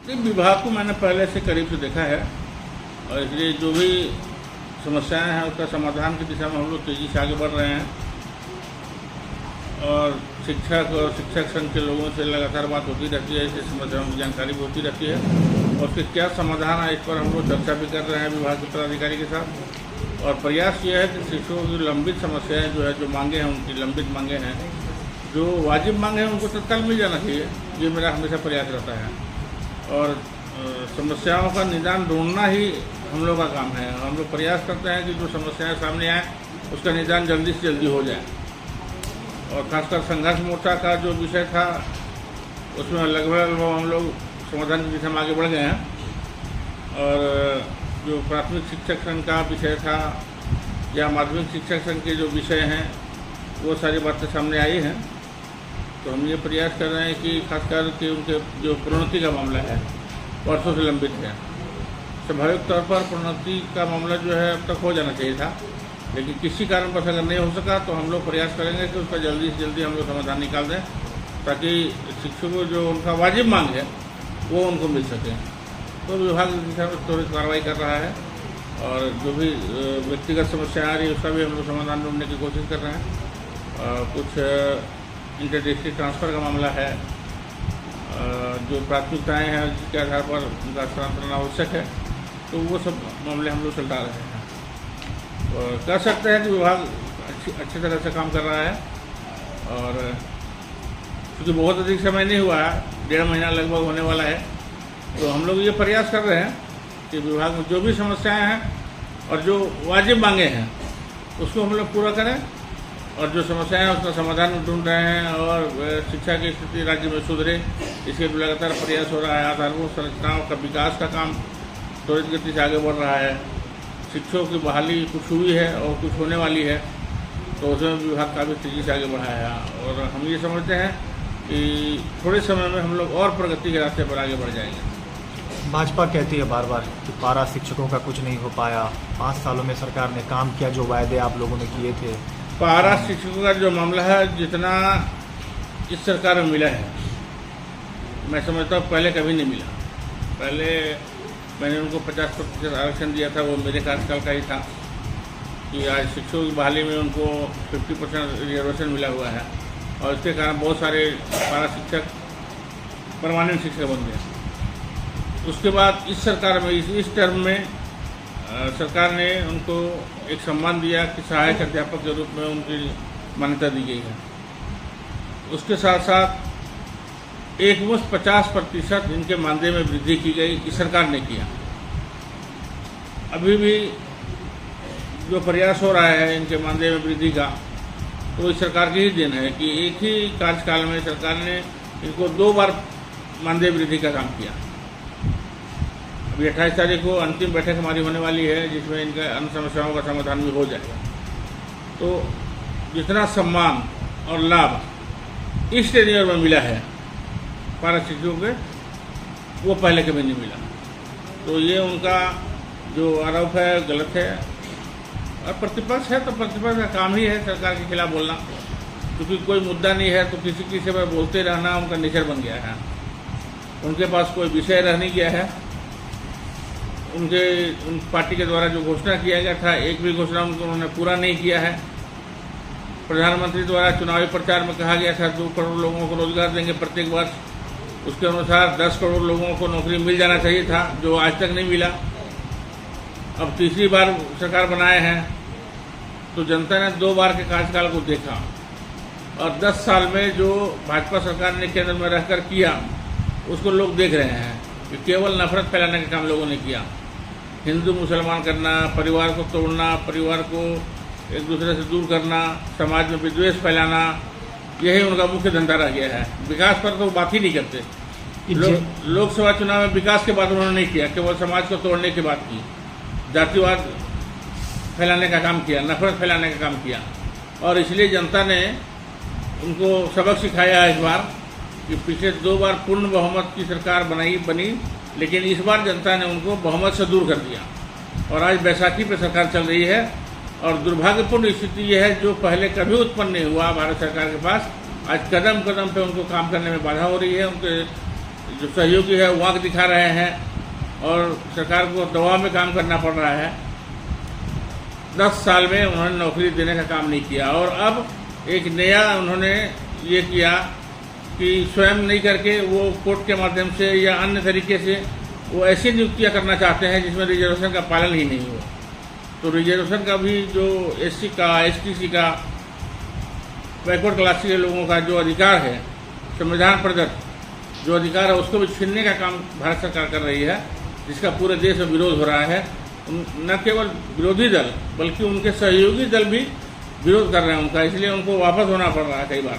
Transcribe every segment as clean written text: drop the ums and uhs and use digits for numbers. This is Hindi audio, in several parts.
नहीं, विभाग को मैंने पहले से करीब से देखा है और इसलिए जो भी समस्याएं हैं उसका समाधान की दिशा में हम लोग तेज़ी से आगे बढ़ रहे हैं। और शिक्षक और शिक्षक संघ के लोगों से लगातार बात होती रहती है, इससे समस्याओं की जानकारी भी होती रहती है और उसके क्या समाधान है इस पर हम लोग चर्चा भी कर रहे हैं विभाग के पदाधिकारी के साथ। और प्रयास ये है कि शिक्षकों की लंबित समस्याएं जो है, जो मांगे हैं उनकी लंबित मांगे हैं, जो वाजिब मांगे हैं उनको तत्काल मिल जाना चाहिए, ये मेरा हमेशा प्रयास रहता है। और समस्याओं का निदान ढूंढना ही हम लोग का काम है। हम लोग प्रयास करते हैं कि जो समस्याएं सामने आए उसका निदान जल्दी से जल्दी हो जाए। और खासकर संघर्ष मोर्चा का जो विषय था उसमें लगभग हम लोग समाधान की दिशा में आगे बढ़ गए हैं। और जो प्राथमिक शिक्षक संघ का विषय था या माध्यमिक शिक्षक संघ के जो विषय हैं वो सारी बातें सामने आई हैं। तो हम ये प्रयास कर रहे हैं कि खासकर कि उनके जो प्रोन्नति का मामला है वर्षों से लंबित है। स्वाभाविक तौर पर प्रोन्नति का मामला जो है अब तक हो जाना चाहिए था, लेकिन किसी कारणवश अगर नहीं हो सका तो हम लोग प्रयास करेंगे कि उसका जल्दी से जल्दी हम लोग समाधान निकाल दें, ताकि शिक्षकों जो उनका वाजिब मांग है वो उनको मिल सके। तो विभाग इस दिशा में त्वरित कार्रवाई कर रहा है और जो भी व्यक्तिगत समस्या आ रही है उसका भी हम लोग समाधान ढूंढने की कोशिश कर रहे हैं। कुछ इंटर डिस्ट्रिक्ट ट्रांसफ़र का मामला है, जो प्राथमिकताएँ हैं जिसके आधार पर उनका स्थानांतरण आवश्यक है, तो वो सब मामले हम लोग चलता रहे हैं। और कह सकते हैं कि विभाग अच्छी तरह से काम कर रहा है। और क्योंकि बहुत अधिक समय नहीं हुआ है, 1.5 महीना लगभग होने वाला है, तो हम लोग ये प्रयास कर रहे हैं कि विभाग में जो भी समस्याएं हैं और जो वाजिब मांगे हैं उसको हम लोग पूरा करें, और जो समस्याएं हैं उसका समाधान ढूंढ रहे हैं। और शिक्षा की स्थिति राज्य में सुधरे, इसके लिए लगातार प्रयास हो रहा है। आधारभूत संरचनाओं का विकास का काम त्वरित गति से आगे बढ़ रहा है। शिक्षकों की बहाली कुछ हुई है और कुछ होने वाली है, तो उसमें विभाग काफ़ी तेज़ी से आगे बढ़ा है। और हम ये समझते हैं कि थोड़े समय में हम लोग और प्रगति के रास्ते पर आगे बढ़ जाएंगे। भाजपा कहती है बार बार कि पारा शिक्षकों का कुछ नहीं हो पाया, 5 सालों में सरकार ने काम किया, जो वायदे आप लोगों ने किए थे। पारा शिक्षकों का जो मामला है, जितना इस सरकार में मिला है, मैं समझता हूँ पहले कभी नहीं मिला। पहले मैंने उनको 50% आरक्षण दिया था, वो मेरे कार्यकाल का ही था। कि आज शिक्षकों की बहाली में उनको 50% रिजर्वेशन मिला हुआ है और इसके कारण बहुत सारे पारा शिक्षक परमानेंट शिक्षक बन गए। उसके बाद इस सरकार में इस टर्म में सरकार ने उनको एक सम्मान दिया कि सहायक अध्यापक के रूप में उनकी मान्यता दी गई है। उसके साथ साथ एकमुश्त 50% इनके मानदेय में वृद्धि की गई, इस सरकार ने किया। अभी भी जो प्रयास हो रहा है इनके मानदेय में वृद्धि का, तो इस सरकार की ही देन है कि एक ही कार्यकाल में सरकार ने इनको 2 बार मानदेय वृद्धि का काम किया। अभी 28 तारीख को अंतिम बैठक हमारी होने वाली है, जिसमें इनका अन्य समस्याओं का समाधान भी हो जाएगा। तो जितना सम्मान और लाभ इस टेन्योर में मिला है पारा शिक्षकों के, वो पहले कभी नहीं मिला। तो ये उनका जो आरोप है गलत है। और प्रतिपक्ष है तो प्रतिपक्ष का काम ही है सरकार के खिलाफ बोलना, क्योंकि कोई मुद्दा नहीं है तो किसी पर बोलते रहना उनका नेचर बन गया है। उनके पास कोई विषय रह नहीं गया है। उन पार्टी के द्वारा जो घोषणा किया गया था, एक भी घोषणा उन्होंने पूरा नहीं किया है। प्रधानमंत्री द्वारा चुनावी प्रचार में कहा गया था 2 करोड़ लोगों को रोजगार देंगे प्रत्येक वर्ष, उसके अनुसार 10 करोड़ लोगों को नौकरी मिल जाना चाहिए था, जो आज तक नहीं मिला। अब तीसरी बार सरकार बनाए हैं, तो जनता ने 2 बार के कार्यकाल को देखा और 10 साल में जो भाजपा सरकार ने केंद्र में रहकर किया उसको लोग देख रहे हैं कि केवल नफरत फैलाने का काम लोगों ने किया। हिंदू मुसलमान करना, परिवार को तोड़ना, परिवार को एक दूसरे से दूर करना, समाज में विद्वेष फैलाना, यही उनका मुख्य धंधा रह गया है। विकास पर तो बात ही नहीं करते। लोकसभा चुनाव में विकास की बात उन्होंने नहीं किया, केवल समाज को तोड़ने की बात की, जातिवाद फैलाने का काम किया, नफरत फैलाने का काम किया। और इसलिए जनता ने उनको सबक सिखाया है इस बार कि पिछले 2 बार पूर्ण बहुमत की सरकार बनी, लेकिन इस बार जनता ने उनको बहुमत से दूर कर दिया और आज बैसाखी पे सरकार चल रही है। और दुर्भाग्यपूर्ण स्थिति यह है, जो पहले कभी उत्पन्न नहीं हुआ भारत सरकार के पास, आज कदम कदम पे उनको काम करने में बाधा हो रही है। उनके जो सहयोगी है वाक दिखा रहे हैं और सरकार को दबाव में काम करना पड़ रहा है। 10 साल में उन्होंने नौकरी देने का काम नहीं किया और अब एक नया उन्होंने ये किया कि स्वयं नहीं करके वो कोर्ट के माध्यम से या अन्य तरीके से वो ऐसी नियुक्तियां करना चाहते हैं जिसमें रिजर्वेशन का पालन ही नहीं हो। तो रिजर्वेशन का भी जो SC का STC का बैकवर्ड क्लास के लोगों का जो अधिकार है, संविधान प्रदत्त जो अधिकार है, उसको भी छीनने का काम भारत सरकार कर रही है, जिसका पूरे देश में विरोध हो रहा है। न केवल विरोधी दल बल्कि उनके सहयोगी दल भी विरोध कर रहे हैं उनका, इसलिए उनको वापस होना पड़ रहा है कई बार।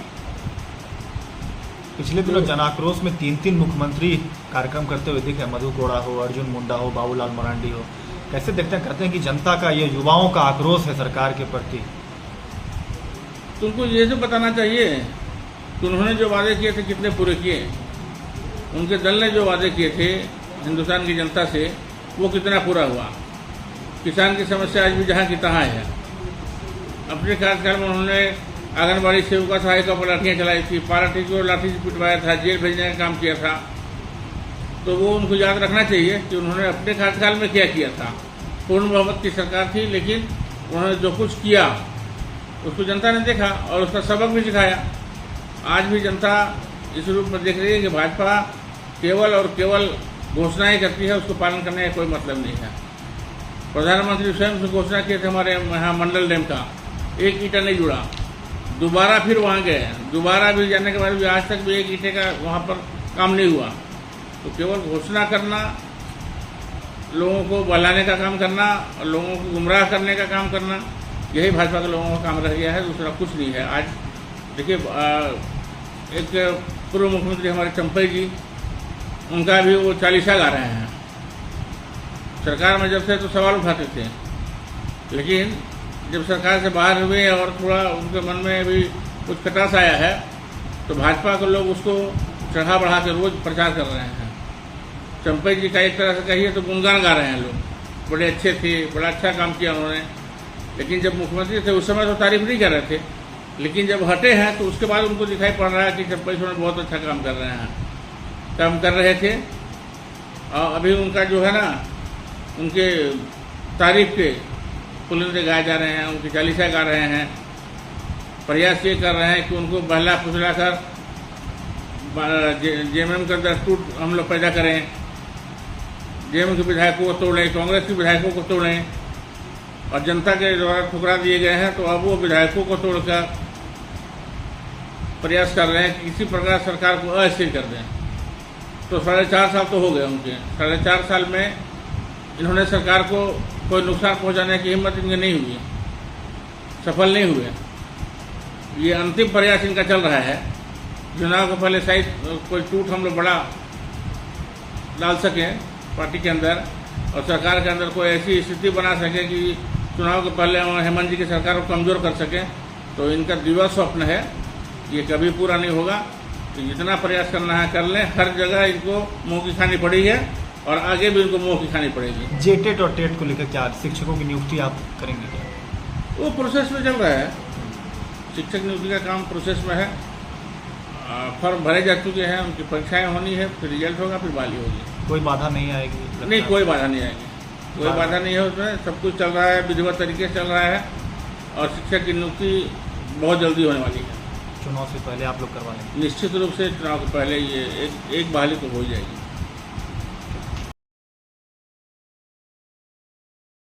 पिछले दिनों जन आक्रोश में 3 मुख्यमंत्री कार्यक्रम करते हुए दिखे, मधु कोड़ा हो, अर्जुन मुंडा हो, बाबूलाल मरांडी हो। कैसे देखते हैं, कहते हैं कि जनता का ये युवाओं का आक्रोश है सरकार के प्रति। तुमको ये तो बताना चाहिए कि उन्होंने जो वादे किए थे कितने पूरे किए। उनके दल ने जो वादे किए थे हिंदुस्तान की जनता से वो कितना पूरा हुआ। किसान की समस्या आज भी जहाँ की तहाँ है। अपने कार्यकाल में उन्होंने आंगनबाड़ी सेविका सहायिका पर लाठियाँ चलाई थी, पाराठी को लाठी से पिटवाया था, जेल भेजने का काम किया था। तो वो उनको याद रखना चाहिए कि उन्होंने अपने कार्यकाल में क्या किया था। पूर्ण बहुमत की सरकार थी, लेकिन उन्होंने जो कुछ किया उसको जनता ने देखा और उसका सबक भी सिखाया। आज भी जनता इस रूप में देख रही है कि भाजपा केवल और केवल घोषणाएं करती है, उसको पालन करने का कोई मतलब नहीं है। प्रधानमंत्री स्वयं से घोषणा किए थे हमारे यहाँ मंडल डैम का, एक ईंटा नहीं जुड़ा। दोबारा फिर वहाँ गए, दोबारा भी जाने के बाद भी आज तक भी एक ईंटे का वहाँ पर काम नहीं हुआ। तो केवल घोषणा करना, लोगों को बहलाने का काम करना और लोगों को गुमराह करने का काम करना, यही भाजपा के लोगों का काम रह गया है, दूसरा कुछ नहीं है। आज देखिए, एक पूर्व मुख्यमंत्री हमारे चंपई जी, उनका भी वो 40 गा रहे हैं। सरकार में जब से तो सवाल उठाते थे, लेकिन जब सरकार से बाहर हुए और थोड़ा उनके मन में भी कुछ खटास आया है, तो भाजपा के लोग उसको चढ़ा बढ़ा के रोज प्रचार कर रहे हैं। चंपई जी का एक तरह से कहिए तो गुणगान गा रहे हैं लोग, बड़े अच्छे थे, बड़ा अच्छा काम किया उन्होंने। लेकिन जब मुख्यमंत्री थे उस समय तो तारीफ नहीं कर रहे थे, लेकिन जब हटे हैं तो उसके बाद उनको दिखाई पड़ रहा है कि चंपई जी बहुत अच्छा काम कर रहे हैं, काम कर रहे थे। और अभी उनका जो है ना, उनके तारीफ के पुलिंदे गाए जा रहे हैं, उनकी 40 गा रहे हैं। प्रयास ये कर रहे हैं कि उनको बहला फुसला कर जेएमएम के अंदर टूट हम लोग पैदा करें, जेएमएम के विधायकों को तोड़ें, कांग्रेस के विधायकों को तोड़ें, और जनता के द्वारा ठुकरा दिए गए हैं तो अब वो विधायकों को तोड़कर प्रयास कर रहे हैं कि किसी प्रकार सरकार को अस्थिर कर दें। तो 4.5 साल तो हो गए उनके, 4.5 साल में इन्होंने सरकार को कोई नुकसान पहुंचाने की हिम्मत इनकी नहीं हुई, सफल नहीं हुए। ये अंतिम प्रयास इनका चल रहा है। चुनाव को पहले शायद कोई टूट हम लोग बड़ा डाल सकें पार्टी के अंदर और सरकार के अंदर कोई ऐसी स्थिति बना सके कि चुनाव के पहले हेमंत जी की सरकार को कमज़ोर कर सकें। तो इनका दिवा स्वप्न है, ये कभी पूरा नहीं होगा। तो जितना प्रयास करना है कर लें, हर जगह इनको मुँह की खानी पड़ी है और आगे भी इनको मुँह की खानी पड़ेगी। जेटेट और टेट को लेकर क्या शिक्षकों की नियुक्ति आप करेंगे क्या? वो प्रोसेस में चल रहा है, शिक्षक नियुक्ति का काम प्रोसेस में है। फॉर्म भरे जा चुके हैं, उनकी परीक्षाएं होनी है, फिर रिजल्ट होगा, फिर बाली होगी। कोई बाधा नहीं आएगी? नहीं, कोई बाधा नहीं आएगी, कोई बाधा नहीं है उसमें। सब कुछ चल रहा है, विधिवत तरीके से चल रहा है और शिक्षक की नियुक्ति बहुत जल्दी होने वाली है। चुनाव से पहले आप लोग करवा लेंगे? निश्चित रूप से चुनाव के पहले ये एक बहाली तो हो जाएगी।